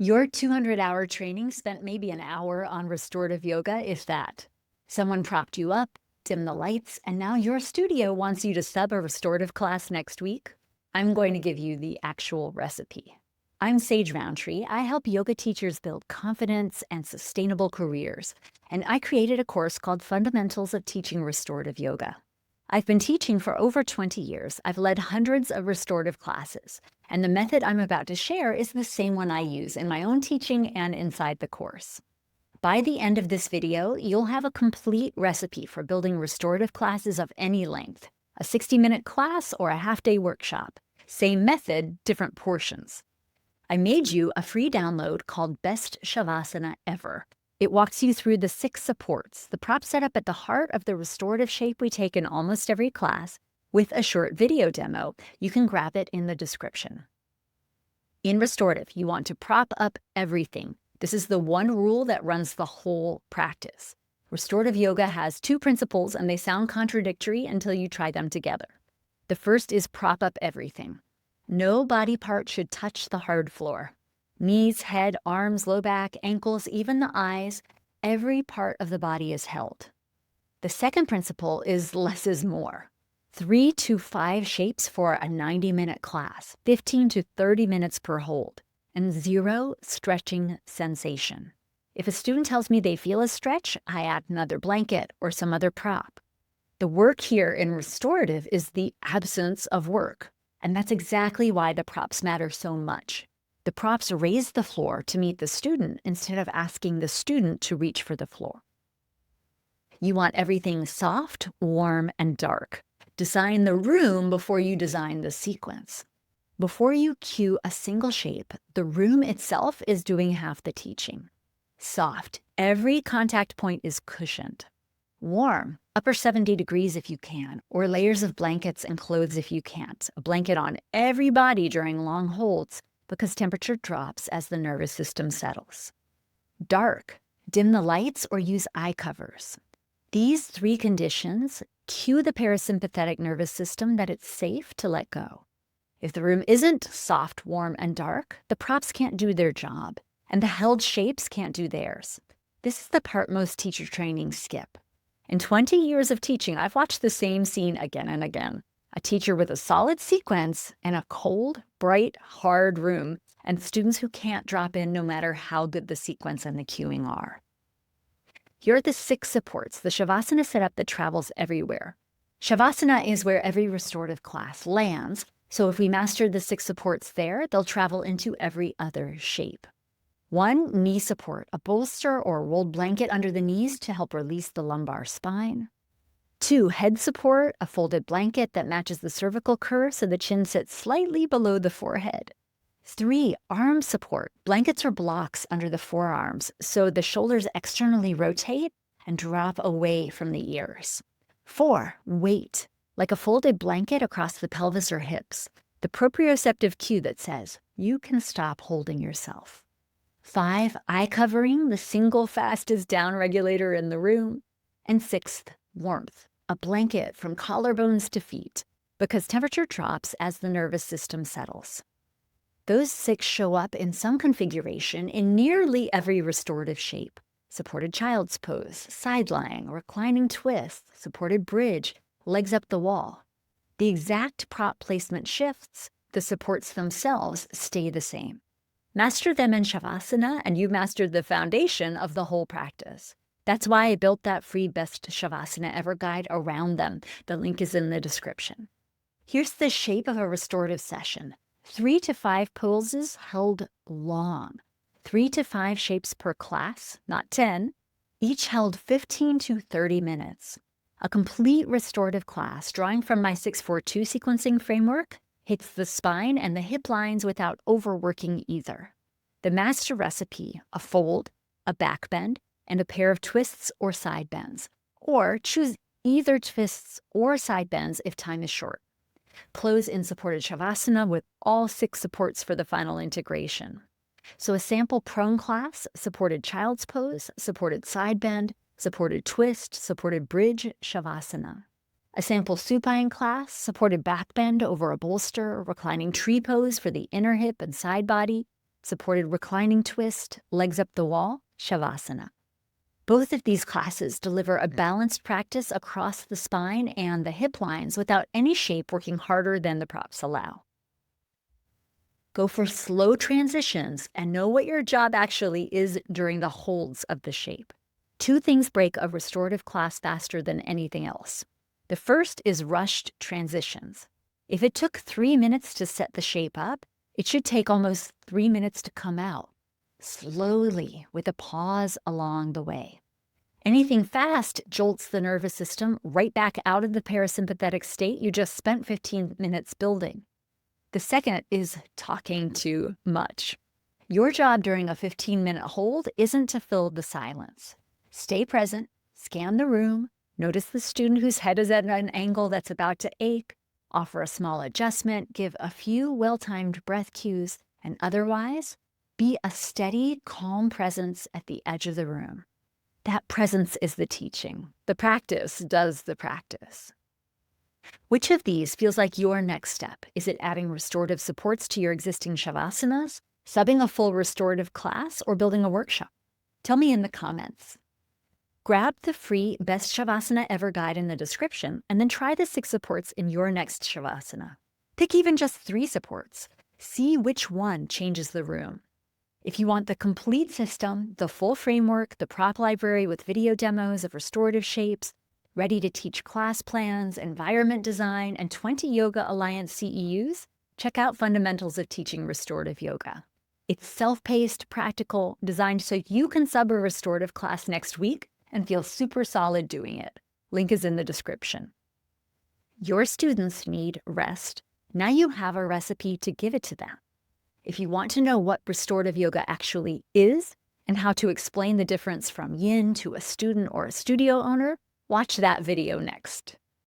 Your 200-hour training spent maybe an hour on restorative yoga, if that. Someone propped you up, dimmed the lights, and now your studio wants you to sub a restorative class next week. I'm going to give you the actual recipe. I'm Sage Rountree. I help yoga teachers build confidence and sustainable careers, and I created a course called Fundamentals of Teaching Restorative Yoga. I've been teaching for over 20 years. I've led hundreds of restorative classes, and the method I'm about to share is the same one I use in my own teaching and inside the course. By the end of this video, you'll have a complete recipe for building restorative classes of any length, a 60-minute class or a half-day workshop. Same method, different portions. I made you a free download called Best Shavasana Ever. It walks you through the 6 supports, the props set up at the heart of the restorative shape we take in almost every class, with a short video demo. You can grab it in the description. In restorative, you want to prop up everything. This is the one rule that runs the whole practice. Restorative yoga has 2 principles, and they sound contradictory until you try them together. The first is prop up everything. No body part should touch the hard floor. Knees, head, arms, low back, ankles, even the eyes, every part of the body is held. The second principle is less is more. 3 to 5 shapes for a 90-minute class, 15 to 30 minutes per hold, and 0 stretching sensation. If a student tells me they feel a stretch, I add another blanket or some other prop. The work here in restorative is the absence of work, and that's exactly why the props matter so much. The props raise the floor to meet the student instead of asking the student to reach for the floor. You want everything soft, warm, and dark. Design the room before you design the sequence. Before you cue a single shape, the room itself is doing half the teaching. Soft, every contact point is cushioned. Warm, upper 70 degrees if you can, or layers of blankets and clothes if you can't. A blanket on every body during long holds, because temperature drops as the nervous system settles. Dark, dim the lights or use eye covers. These 3 conditions cue the parasympathetic nervous system that it's safe to let go. If the room isn't soft, warm, and dark, the props can't do their job, and the held shapes can't do theirs. This is the part most teacher trainings skip. In 20 years of teaching, I've watched the same scene again and again. A teacher with a solid sequence and a cold, bright, hard room, and students who can't drop in no matter how good the sequence and the cueing are. Here are the 6 supports, the Shavasana setup that travels everywhere. Shavasana is where every restorative class lands, so if we master the 6 supports there, they'll travel into every other shape. 1, knee support, a bolster or a rolled blanket under the knees to help release the lumbar spine. 2, head support, a folded blanket that matches the cervical curve so the chin sits slightly below the forehead. 3, arm support, blankets or blocks under the forearms so the shoulders externally rotate and drop away from the ears. 4, weight, like a folded blanket across the pelvis or hips, the proprioceptive cue that says, you can stop holding yourself. 5, eye covering, the single fastest down regulator in the room. And 6th, warmth, a blanket from collarbones to feet, because temperature drops as the nervous system settles. Those 6 show up in some configuration in nearly every restorative shape. Supported child's pose, side lying, reclining twist, supported bridge, legs up the wall. The exact prop placement shifts, the supports themselves stay the same. Master them in Shavasana and you've mastered the foundation of the whole practice. That's why I built that free Best Shavasana Ever guide around them. The link is in the description. Here's the shape of a restorative session. 3 to 5 poses held long. 3 to 5 shapes per class, not 10, each held 15 to 30 minutes. A complete restorative class, drawing from my 642 sequencing framework, hits the spine and the hip lines without overworking either. The master recipe, a fold, a back bend, and a pair of twists or side bends, or choose either twists or side bends if time is short. Close in supported Shavasana with all 6 supports for the final integration. So a sample prone class, supported child's pose, supported side bend, supported twist, supported bridge, Shavasana. A sample supine class, supported back bend over a bolster, reclining tree pose for the inner hip and side body, supported reclining twist, legs up the wall, shavasana. Both of these classes deliver a balanced practice across the spine and the hip lines without any shape working harder than the props allow. Go for slow transitions and know what your job actually is during the holds of the shape. Two things break a restorative class faster than anything else. The first is rushed transitions. If it took 3 minutes to set the shape up, it should take almost 3 minutes to come out, slowly with a pause along the way. Anything fast jolts the nervous system right back out of the parasympathetic state you just spent 15 minutes building. The second is talking too much. Your job during a 15-minute hold isn't to fill the silence. Stay present, scan the room, notice the student whose head is at an angle that's about to ache, offer a small adjustment, give a few well-timed breath cues, and otherwise, be a steady, calm presence at the edge of the room. That presence is the teaching. The practice does the practice. Which of these feels like your next step? Is it adding restorative supports to your existing shavasanas, subbing a full restorative class, or building a workshop? Tell me in the comments. Grab the free Best Shavasana Ever guide in the description, and then try the 6 supports in your next shavasana. Pick even just 3 supports. See which one changes the room. If you want the complete system, the full framework, the prop library with video demos of restorative shapes, ready to teach class plans, environment design, and 20 Yoga Alliance CEUs, check out Fundamentals of Teaching Restorative Yoga. It's self-paced, practical, designed so you can sub a restorative class next week and feel super solid doing it. Link is in the description. Your students need rest. Now you have a recipe to give it to them. If you want to know what restorative yoga actually is and how to explain the difference from yin to a student or a studio owner, watch that video next.